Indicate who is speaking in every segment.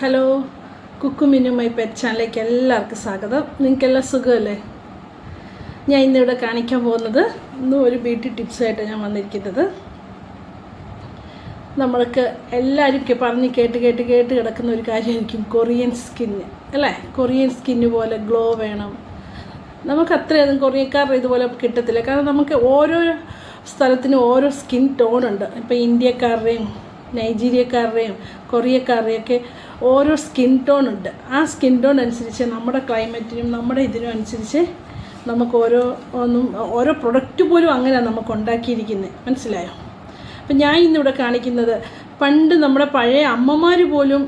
Speaker 1: Hello, കുക്കുമിനു my pet ചാനലിലേക്ക് എല്ലാവർക്കും സ്വാഗതം. നിങ്ങൾക്കെല്ലാം സുഖമല്ലേ? ഞാൻ ഇന്നിവിടെ കാണിക്കാൻ പോകുന്നത് ഇന്നും ഒരു ബ്യൂട്ടി ടിപ്സായിട്ടാണ് ഞാൻ വന്നിരിക്കുന്നത്. നമ്മൾക്ക് എല്ലാവരും പറഞ്ഞ് കേട്ട് കിടക്കുന്ന ഒരു കാര്യമായിരിക്കും കൊറിയൻ സ്കിന്ന് അല്ലേ. കൊറിയൻ സ്കിന്ന് പോലെ ഗ്ലോ വേണം. നമുക്ക് അത്രയൊന്നും കൊറിയക്കാരുടെ ഇതുപോലെ കിട്ടത്തില്ല. കാരണം നമുക്ക് ഓരോ സ്ഥലത്തിനും ഓരോ സ്കിൻ ടോണുണ്ട്. ഇപ്പോൾ ഇന്ത്യക്കാരുടെയും നൈജീരിയക്കാരുടെയും കൊറിയക്കാരുടെയൊക്കെ ഓരോ സ്കിൻ ടോൺ ഉണ്ട്. ആ സ്കിൻ ടോൺ അനുസരിച്ച് നമ്മുടെ ക്ലൈമറ്റിനും നമ്മുടെ ഇതിനും അനുസരിച്ച് നമുക്ക് ഓരോ പ്രൊഡക്റ്റ് പോലും അങ്ങനെയാണ് നമുക്ക് ഉണ്ടാക്കിയിരിക്കുന്നത്. മനസ്സിലായോ? അപ്പം ഞാൻ ഇന്നിവിടെ കാണിക്കുന്നത്, പണ്ട് നമ്മുടെ പഴയ അമ്മമാർ പോലും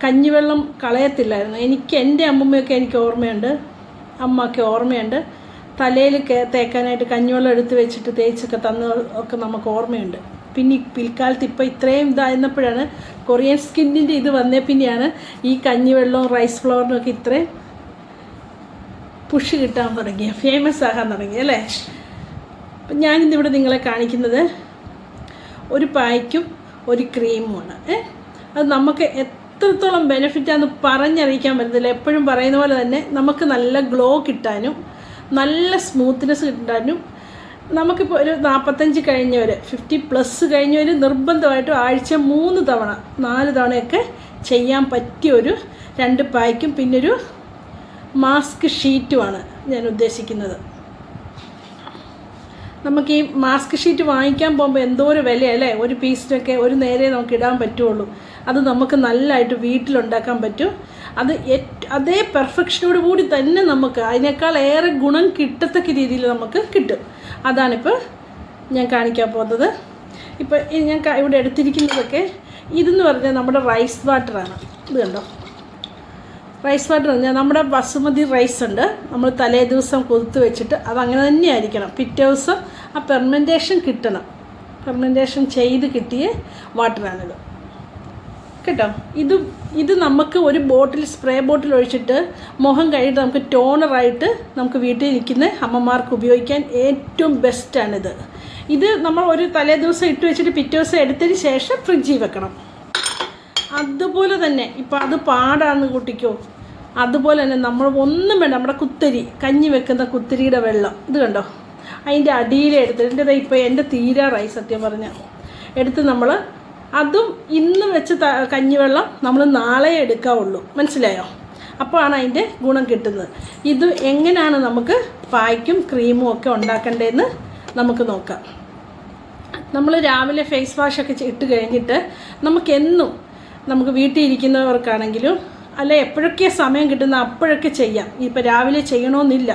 Speaker 1: കഞ്ഞിവെള്ളം കളയത്തില്ലായിരുന്നു. എൻ്റെ അമ്മമ്മയൊക്കെ എനിക്ക് ഓർമ്മയുണ്ട്, അമ്മയൊക്കെ ഓർമ്മയുണ്ട്. തലയിൽ തേക്കാനായിട്ട് കഞ്ഞിവെള്ളം എടുത്ത് വെച്ചിട്ട് തേച്ചൊക്കെ ഒക്കെ നമുക്ക് ഓർമ്മയുണ്ട്. പിന്നെ പിൽക്കാലത്ത് ഇപ്പോൾ ഇത്രയും ഇതായിരുന്നപ്പോഴാണ് കൊറിയൻ സ്കിന്നിൻ്റെ ഇത് വന്നേ പിന്നെയാണ് ഈ കഞ്ഞിവെള്ളവും റൈസ് ഫ്ലവറിനും ഒക്കെ ഇത്രയും പുഷ് കിട്ടാൻ തുടങ്ങിയ, ഫേമസ് ആകാൻ തുടങ്ങി അല്ലേ. അപ്പം ഞാനിന്നിവിടെ നിങ്ങളെ കാണിക്കുന്നത് ഒരു പായ്ക്കും ഒരു ക്രീമുമാണ്. അത് നമുക്ക് എത്രത്തോളം ബെനിഫിറ്റാണെന്ന് പറഞ്ഞറിയിക്കാൻ പറ്റത്തില്ല. എപ്പോഴും പറയുന്ന പോലെ തന്നെ നമുക്ക് നല്ല ഗ്ലോ കിട്ടാനും നല്ല സ്മൂത്ത്നെസ് കിട്ടാനും നമുക്കിപ്പോൾ ഒരു 45 കഴിഞ്ഞവർ 50+ കഴിഞ്ഞവർ നിർബന്ധമായിട്ടും ആഴ്ച 3 തവണ 4 തവണയൊക്കെ ചെയ്യാൻ പറ്റിയൊരു 2 പായ്ക്കും പിന്നൊരു മാസ്ക് ഷീറ്റുമാണ് ഞാൻ ഉദ്ദേശിക്കുന്നത്. നമുക്ക് ഈ മാസ്ക് ഷീറ്റ് വാങ്ങിക്കാൻ പോകുമ്പോൾ എന്തോ ഒരു വിലയല്ലേ. ഒരു പീസിനൊക്കെ ഒരു നേരെ നമുക്ക് ഇടാൻ പറ്റുള്ളൂ. അത് നമുക്ക് നല്ലതായിട്ട് വീട്ടിലുണ്ടാക്കാൻ പറ്റും. അതേ പെർഫെക്ഷനോട് കൂടി തന്നെ നമുക്ക് അതിനേക്കാൾ ഏറെ ഗുണം കിട്ടത്തക്ക രീതിയിൽ നമുക്ക് കിട്ടും. അതാണിപ്പോൾ ഞാൻ കാണിക്കാൻ പോകുന്നത്. ഇപ്പോൾ ഞാൻ ഇവിടെ എടുത്തിരിക്കുന്നതൊക്കെ ഇതെന്ന് പറഞ്ഞാൽ നമ്മുടെ റൈസ് വാട്ടറാണ്. ഇത് കണ്ടോ, റൈസ് വാട്ടർ പറഞ്ഞാൽ നമ്മുടെ ബസുമതി റൈസ് ഉണ്ട്. നമ്മൾ തലേ ദിവസം കൊതുത്ത് വെച്ചിട്ട് അതങ്ങനെ തന്നെ ആയിരിക്കണം. പിറ്റേ ദിവസം ആ ഫെർമെൻറ്റേഷൻ കിട്ടണം. ഫെർമെൻറ്റേഷൻ ചെയ്ത് കിട്ടിയ വാട്ടറാണിത് കേട്ടോ. ഇത് നമുക്ക് ഒരു സ്പ്രേ ബോട്ടിൽ ഒഴിച്ചിട്ട് മുഖം കഴുകിയിട്ട് നമുക്ക് ടോണറായിട്ട് നമുക്ക് വീട്ടിൽ ഇരിക്കുന്ന അമ്മമാർക്ക് ഉപയോഗിക്കാൻ ഏറ്റവും ബെസ്റ്റാണിത്. ഇത് നമ്മൾ ഒരു തലേ ദിവസം ഇട്ട് വെച്ചിട്ട് പിറ്റേ ദിവസം എടുത്തതിന് ശേഷം ഫ്രിഡ്ജിൽ വെക്കണം. അതുപോലെ തന്നെ ഇപ്പോൾ അത് പാടാന്ന് കൂട്ടിക്കോ. അതുപോലെ തന്നെ നമ്മൾ ഒന്നും വേണ്ട, നമ്മുടെ കഞ്ഞി വെക്കുന്ന കുത്തിരിയുടെ വെള്ളം ഇത് കണ്ടോ, അതിൻ്റെ അടിയിലെടുത്ത് ഇപ്പോൾ എൻ്റെ തീരാറായി സത്യം പറഞ്ഞാൽ എടുത്ത് നമ്മൾ അതും ഇന്ന് വെച്ച് കഞ്ഞിവെള്ളം നമ്മൾ നാളെ എടുക്കാവുള്ളൂ. മനസ്സിലായോ? അപ്പോഴാണ് അതിൻ്റെ ഗുണം കിട്ടുന്നത്. ഇത് എങ്ങനെയാണ് നമുക്ക് പായ്ക്കും ക്രീമും ഒക്കെ ഉണ്ടാക്കേണ്ടതെന്ന് നമുക്ക് നോക്കാം. നമ്മൾ രാവിലെ ഫേസ് വാഷൊക്കെ ഇട്ട് കഴിഞ്ഞിട്ട് നമുക്ക് വീട്ടിൽ ഇരിക്കുന്നവർക്കാണെങ്കിലും അല്ലെ എപ്പോഴൊക്കെ സമയം കിട്ടുന്ന അപ്പോഴൊക്കെ ചെയ്യാം. ഇപ്പോൾ രാവിലെ ചെയ്യണമെന്നില്ല.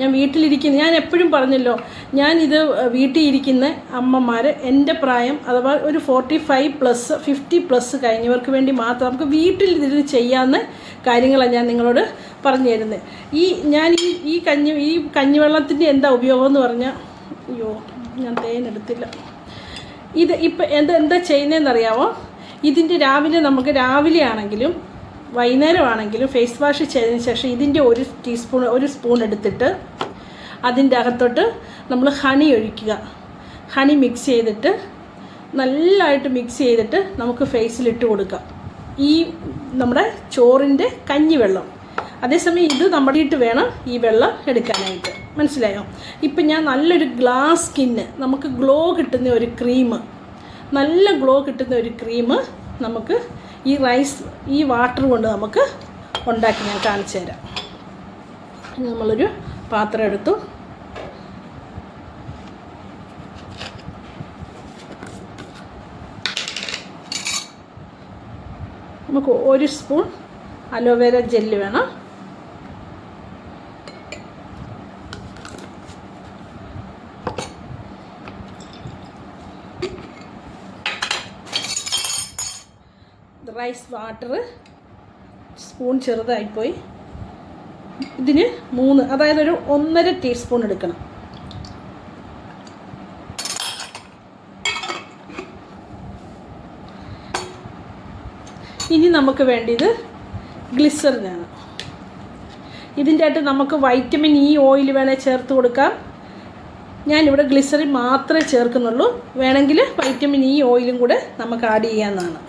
Speaker 1: ഞാൻ എപ്പോഴും പറഞ്ഞല്ലോ, ഞാനിത് വീട്ടിൽ ഇരിക്കുന്ന അമ്മമാർ എൻ്റെ പ്രായം അഥവാ ഒരു 45+ 50+ കഴിഞ്ഞവർക്ക് വേണ്ടി മാത്രം നമുക്ക് വീട്ടിൽ ഇതിൽ ചെയ്യാവുന്ന കാര്യങ്ങളാണ് ഞാൻ നിങ്ങളോട് പറഞ്ഞു തരുന്നത്. ഈ കഞ്ഞിവെള്ളത്തിൻ്റെ എന്താ ഉപയോഗം എന്ന് പറഞ്ഞാൽ, ഞാൻ തേനെടുത്തില്ല. ഇത് ഇപ്പം എന്താ ചെയ്യുന്നതെന്നറിയാമോ? ഇതിൻ്റെ രാവിലെ ആണെങ്കിലും വൈകുന്നേരം ആണെങ്കിലും ഫേസ് വാഷ് ചെയ്തതിന് ശേഷം ഇതിൻ്റെ ഒരു സ്പൂൺ എടുത്തിട്ട് അതിൻ്റെ അകത്തോട്ട് നമ്മൾ ഹണി ഒഴിക്കുക. ഹണി മിക്സ് ചെയ്തിട്ട് നല്ലതായിട്ട് മിക്സ് ചെയ്തിട്ട് നമുക്ക് ഫേസിലിട്ട് കൊടുക്കാം. ഈ നമ്മുടെ ചോറിൻ്റെ കഞ്ഞിവെള്ളം. അതേസമയം ഇത് നമ്മളിട്ട് വേണം ഈ വെള്ളം എടുക്കാനായിട്ട്. മനസ്സിലായോ? ഇപ്പം ഞാൻ നല്ലൊരു ഗ്ലാസ് സ്കിന്ന് നമുക്ക് കിട്ടുന്ന ഒരു ക്രീം നമുക്ക് ഈ വാട്ടർ കൊണ്ട് നമുക്ക് ഉണ്ടാക്കി ഞാൻ കാണിച്ചു തരാം. നമ്മളൊരു പാത്രം എടുത്തു. നമുക്ക് 1 സ്പൂൺ അലോവേര ജെല്ല് വേണം. റൈസ് വാട്ടർ സ്പൂൺ ചെറുതായിപ്പോയി. ഇതിന് 3, അതായത് ഒരു 1.5 ടീസ്പൂൺ എടുക്കണം. ഇനി നമുക്ക് വേണ്ടിയത് ഗ്ലിസറിനാണ്. ഇതിൻ്റെ ആയിട്ട് നമുക്ക് വൈറ്റമിൻ ഇ ഓയിൽ വേണേൽ ചേർത്ത് കൊടുക്കാം. ഞാനിവിടെ ഗ്ലിസറിൻ മാത്രമേ ചേർക്കുന്നുള്ളൂ. വേണമെങ്കിൽ വൈറ്റമിൻ ഇ ഓയിലും കൂടെ നമുക്ക് ആഡ് ചെയ്യാവുന്നതാണ്.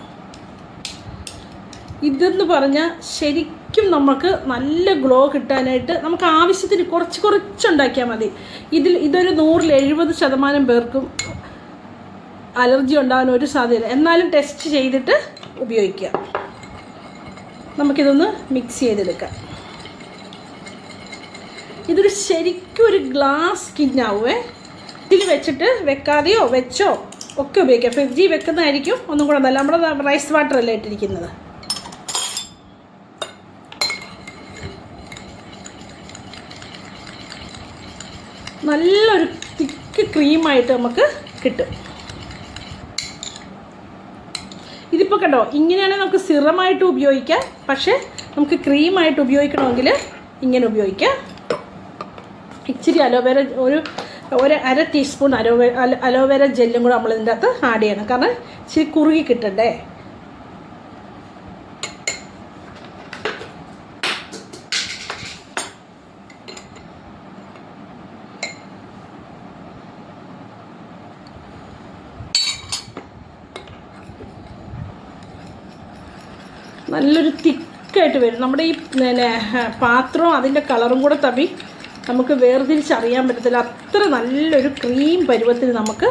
Speaker 1: ഇതെന്ന് പറഞ്ഞാൽ ശരിക്കും നമുക്ക് നല്ല ഗ്ലോ കിട്ടാനായിട്ട് നമുക്ക് ആവശ്യത്തിന് കുറച്ചുണ്ടാക്കിയാൽ മതി. ഇതൊരു 170% പേർക്കും അലർജി ഉണ്ടാകാൻ ഒരു സാധ്യത. എന്നാലും ടെസ്റ്റ് ചെയ്തിട്ട് ഉപയോഗിക്കുക. നമുക്കിതൊന്ന് മിക്സ് ചെയ്തെടുക്കാം. ഇതൊരു ശരിക്കും ഒരു ഗ്ലാസ് സ്കിന്നാവുമേ. ഇതിൽ വെച്ചിട്ട് വെക്കാതെയോ വെച്ചോ ഒക്കെ ഉപയോഗിക്കാം. ഫ്രിഡ്ജിൽ വെക്കുന്നതായിരിക്കും ഒന്നും കൂടെ നല്ല. നമ്മുടെ റൈസ് വാട്ടർ അല്ലേ ഇട്ടിരിക്കുന്നത്. നല്ലൊരു തിക്ക് ക്രീമായിട്ട് നമുക്ക് കിട്ടും. ഇതിപ്പോൾ കണ്ടോ, ഇങ്ങനെയാണെങ്കിൽ നമുക്ക് സിറമായിട്ട് ഉപയോഗിക്കാം. പക്ഷേ നമുക്ക് ക്രീമായിട്ട് ഉപയോഗിക്കണമെങ്കിൽ ഇങ്ങനെ ഉപയോഗിക്കാം. ഇച്ചിരി അലോവേര, ഒരു 1/2 ടീസ്പൂൺ അലോവേര ജെല്ലും കൂടെ നമ്മൾ ഇതിൻ്റെ അകത്ത് ആഡ് ചെയ്യണം. കാരണം ഇച്ചിരി കുറുകി കിട്ടണ്ടേ. നല്ലൊരു തിക്കായിട്ട് വരും. നമ്മുടെ ഈ പാത്രവും അതിൻ്റെ കളറും കൂടെ തപ്പി നമുക്ക് വേർതിരിച്ചറിയാൻ പറ്റത്തില്ല. അത്ര നല്ലൊരു ക്രീം പരുവത്തിൽ നമുക്ക്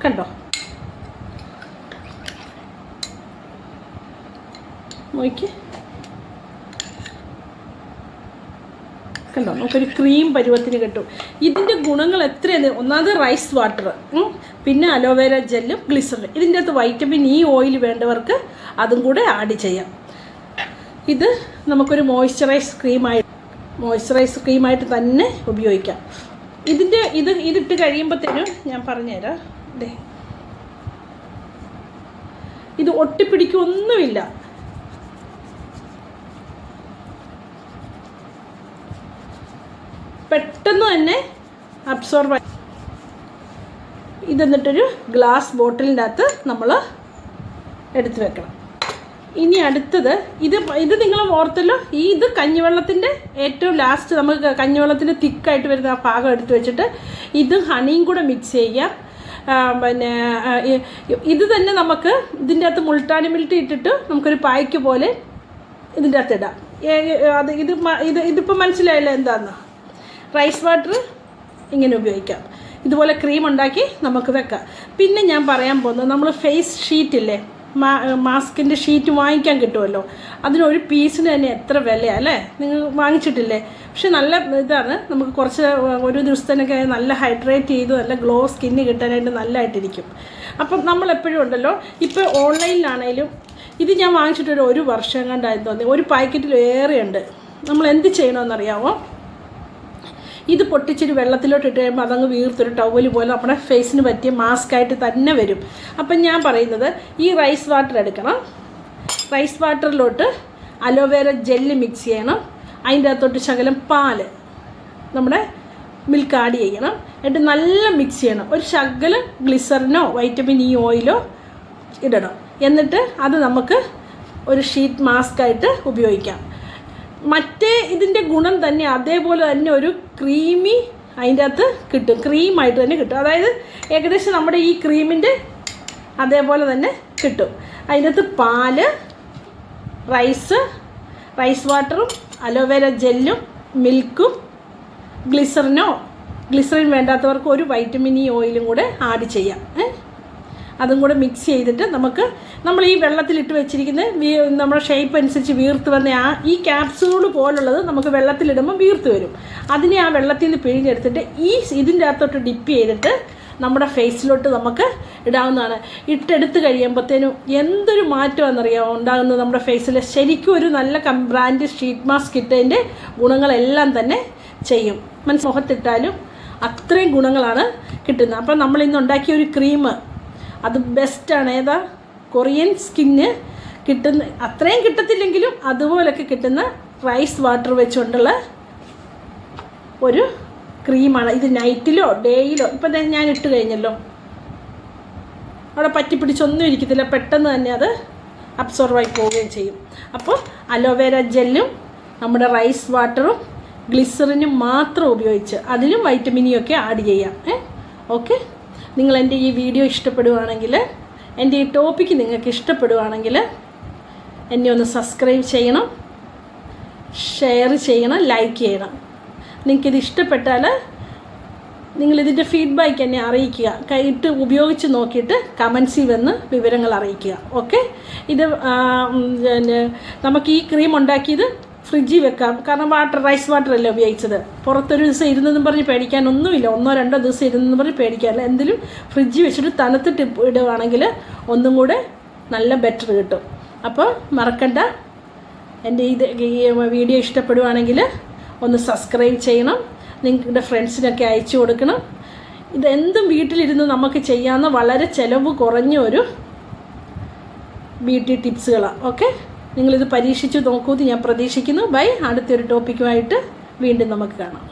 Speaker 1: കണ്ടോ നോക്കി കണ്ടോ, നമുക്കൊരു ക്രീം പരുവത്തിന് കിട്ടും. ഇതിൻ്റെ ഗുണങ്ങൾ എത്രയാണ്? ഒന്നാമത് റൈസ് വാട്ടർ, പിന്നെ അലോവേര ജെല്ലും ഗ്ലിസറിൻ. ഇതിൻ്റെ അകത്ത് വൈറ്റമിൻ ഇ ഓയിൽ വേണ്ടവർക്ക് അതും കൂടെ ആഡ് ചെയ്യാം. ഇത് നമുക്കൊരു മോയ്സ്ചറൈസ് ക്രീമായിട്ട് തന്നെ ഉപയോഗിക്കാം. ഇതിട്ട് കഴിയുമ്പോഴത്തേനും ഞാൻ പറഞ്ഞുതരാം. ഇത് ഒട്ടിപ്പിടിക്കൊന്നുമില്ല. പെട്ടെന്ന് തന്നെ അബ്സോർബ്. ഇതെന്നിട്ടൊരു ഗ്ലാസ് ബോട്ടിലിൻ്റെ അകത്ത് നമ്മൾ എടുത്ത് വെക്കണം. ഇനി അടുത്തത് ഇത് നിങ്ങൾ ഓർത്തല്ലോ, ഇത് കഞ്ഞിവെള്ളത്തിൻ്റെ ഏറ്റവും ലാസ്റ്റ് നമുക്ക് കഞ്ഞിവെള്ളത്തിൻ്റെ തിക്കായിട്ട് വരുന്ന ആ ഭാഗം എടുത്ത് വെച്ചിട്ട് ഇതും ഹണിയും കൂടെ മിക്സ് ചെയ്യാം. പിന്നെ ഇത് തന്നെ നമുക്ക് ഇതിൻ്റെ അകത്ത് മുൾട്ടാനി മിൽട്ടി ഇട്ടിട്ട് നമുക്കൊരു പായ്ക്ക് പോലെ ഇതിൻ്റെ അകത്ത് ഇടാം. ഇതിപ്പോൾ മനസ്സിലായില്ല എന്താണെന്ന്. റൈസ് വാട്ടർ ഇങ്ങനെ ഉപയോഗിക്കാം. ഇതുപോലെ ക്രീം ഉണ്ടാക്കി നമുക്ക് വെക്കാം. പിന്നെ ഞാൻ പറയാൻ പോകുന്നത്, നമ്മൾ ഫേസ് ഷീറ്റില്ലേ, മാസ്കിൻ്റെ ഷീറ്റ് വാങ്ങിക്കാൻ കിട്ടുമല്ലോ, അതിനൊരു പീസിന് തന്നെ എത്ര വിലയാണ് അല്ലേ? നിങ്ങൾ വാങ്ങിച്ചിട്ടില്ലേ? പക്ഷെ നല്ല ഇതാണ്. നമുക്ക് ഒരു ദിവസത്തിനൊക്കെ നല്ല ഹൈഡ്രേറ്റ് ചെയ്ത് നല്ല ഗ്ലോ സ്കിന്ന് കിട്ടാനായിട്ട് നല്ലതായിട്ടിരിക്കും. അപ്പം നമ്മളെപ്പോഴും ഉണ്ടല്ലോ, ഇപ്പോൾ ഓൺലൈനിലാണേലും ഇത് ഞാൻ വാങ്ങിച്ചിട്ടൊരു 1 വർഷം കണ്ടായി തോന്നി. ഒരു പാക്കറ്റിലേറെയുണ്ട്. നമ്മൾ എന്ത് ചെയ്യണമെന്നറിയാമോ? ഇത് പൊട്ടിച്ചിട്ട് വെള്ളത്തിലോട്ട് ഇട്ട് കഴിയുമ്പോൾ അതങ്ങ് വീർത്തൊരു ടവൽ പോലെ നമ്മുടെ ഫേസിന് പറ്റിയ മാസ്കായിട്ട് തന്നെ വരും. അപ്പം ഞാൻ പറയുന്നത്, ഈ റൈസ് വാട്ടർ എടുക്കണം. റൈസ് വാട്ടറിലോട്ട് അലോവേര ജെല്ല് മിക്സ് ചെയ്യണം. അതിൻ്റെ അകത്തോട്ട് ശകലം പാല്, നമ്മുടെ മിൽക്ക് ആഡ് ചെയ്യണം. എന്നിട്ട് നല്ല മിക്സ് ചെയ്യണം. ഒരു ശകലം ഗ്ലിസറിനോ വൈറ്റമിൻ ഇ ഓയിലോ ഇടണം. എന്നിട്ട് അത് നമുക്ക് ഒരു ഷീറ്റ് മാസ്കായിട്ട് ഉപയോഗിക്കാം. മറ്റേ ഇതിൻ്റെ ഗുണം തന്നെ അതേപോലെ തന്നെ ഒരു ക്രീമി അതിൻ്റെ അകത്ത് കിട്ടും. ക്രീമായിട്ട് തന്നെ കിട്ടും. അതായത് ഏകദേശം നമ്മുടെ ഈ ക്രീമിൻ്റെ അതേപോലെ തന്നെ കിട്ടും. അതിൻ്റെ അകത്ത് പാല്, റൈസ് വാട്ടറും അലോവേര ജെല്ലും മിൽക്കും ഗ്ലിസറിൻ വേണ്ടാത്തവർക്ക് ഒരു വൈറ്റമിൻ ഇ ഓയിലും കൂടെ ആഡ് ചെയ്യാം. അതും കൂടെ മിക്സ് ചെയ്തിട്ട് നമ്മൾ ഈ വെള്ളത്തിലിട്ട് വെച്ചിരിക്കുന്ന നമ്മുടെ ഷേപ്പ് അനുസരിച്ച് വീർത്ത് വന്ന ഈ ക്യാപ്സൂൾ പോലുള്ളത് നമുക്ക് വെള്ളത്തിലിടുമ്പോൾ വീർത്ത് വരും. അതിനെ ആ വെള്ളത്തിൽ നിന്ന് പിഴിഞ്ഞെടുത്തിട്ട് ഇതിൻ്റെ അകത്തോട്ട് ഡിപ്പ് ചെയ്തിട്ട് നമ്മുടെ ഫേസിലോട്ട് നമുക്ക് ഇടാവുന്നതാണ്. ഇട്ടെടുത്ത് കഴിയുമ്പോഴത്തേനും എന്തൊരു മാറ്റമാണെന്നറിയാമോ ഉണ്ടാകുന്നത് നമ്മുടെ ഫേസിൽ. ശരിക്കും ഒരു നല്ല ബ്രാൻഡ് ഷീറ്റ് മാസ്ക് ഇട്ടതിൻ്റെ ഗുണങ്ങളെല്ലാം തന്നെ ചെയ്യും. മുഖത്തിട്ടാലും അത്രയും ഗുണങ്ങളാണ് കിട്ടുന്നത്. അപ്പം നമ്മളിന്ന് ഉണ്ടാക്കിയ ഒരു ക്രീം അത് ബെസ്റ്റാണ്. ഏതാ? കൊറിയൻ സ്കിന്ന് കിട്ടുന്ന അത്രയും കിട്ടത്തില്ലെങ്കിലും അതുപോലൊക്കെ കിട്ടുന്ന റൈസ് വാട്ടർ വെച്ചുകൊണ്ടുള്ള ഒരു ക്രീമാണ്. ഇത് നൈറ്റിലോ ഡേയിലോ ഇപ്പം ഞാൻ ഇട്ട് കഴിഞ്ഞല്ലോ, അവിടെ പറ്റിപ്പിടിച്ചൊന്നും ഇരിക്കത്തില്ല. പെട്ടെന്ന് തന്നെ അത് അബ്സോർവായി പോവുകയും ചെയ്യും. അപ്പോൾ അലോവേര ജെല്ലും നമ്മുടെ റൈസ് വാട്ടറും ഗ്ലിസറിനും മാത്രം ഉപയോഗിച്ച് അതിലും വൈറ്റമിൻ ഇ ഒക്കെ ആഡ് ചെയ്യാം. ഓക്കെ, നിങ്ങൾ എൻ്റെ ഈ വീഡിയോ ഇഷ്ടപ്പെടുവാണെങ്കിൽ, എൻ്റെ ഈ ടോപ്പിക്ക് നിങ്ങൾക്ക് ഇഷ്ടപ്പെടുവാണെങ്കിൽ എന്നെ ഒന്ന് സബ്സ്ക്രൈബ് ചെയ്യണം, ഷെയർ ചെയ്യണം, ലൈക്ക് ചെയ്യണം. നിങ്ങൾക്കിത് ഇഷ്ടപ്പെട്ടാൽ നിങ്ങളിതിൻ്റെ ഫീഡ്ബാക്ക് എന്നെ അറിയിക്കുക. ഇട്ട് ഉപയോഗിച്ച് നോക്കിയിട്ട് കമൻസിൽ വന്ന് വിവരങ്ങൾ അറിയിക്കുക. ഓക്കെ. ഇത് നമുക്ക് ഈ ക്രീം ഉണ്ടാക്കിയത് ഫ്രിഡ്ജിൽ വെക്കാം. കാരണം റൈസ് വാട്ടർ അല്ലേ ഉപയോഗിച്ചത്. പുറത്തൊരു ദിവസം ഇരുന്നെന്നും പറഞ്ഞ് പേടിക്കാനൊന്നുമില്ല. 1-2 ദിവസം ഇരുന്നെന്നും പറഞ്ഞ് പേടിക്കാനില്ല. എന്തെങ്കിലും ഫ്രിഡ്ജിൽ വെച്ചിട്ട് തണുത്തിട്ട് ഇടുകയാണെങ്കിൽ ഒന്നും കൂടെ നല്ല ബെറ്റർ കിട്ടും. അപ്പോൾ മറക്കണ്ട, എൻ്റെ ഈ വീഡിയോ ഇഷ്ടപ്പെടുവാണെങ്കിൽ ഒന്ന് സബ്സ്ക്രൈബ് ചെയ്യണം, നിങ്ങളുടെ ഫ്രണ്ട്സിനൊക്കെ അയച്ചു കൊടുക്കണം. ഇതെന്തും വീട്ടിലിരുന്ന് നമുക്ക് ചെയ്യാവുന്ന വളരെ ചിലവ് കുറഞ്ഞ ഒരു ബ്യൂട്ടി ടിപ്സുകളാണ്. ഓക്കെ, നിങ്ങളിത് പരീക്ഷിച്ച് നോക്കൂന്ന് ഞാൻ പ്രതീക്ഷിക്കുന്നു. ബൈ. അടുത്തൊരു ടോപ്പിക്കുമായിട്ട് വീണ്ടും നമുക്ക് കാണാം.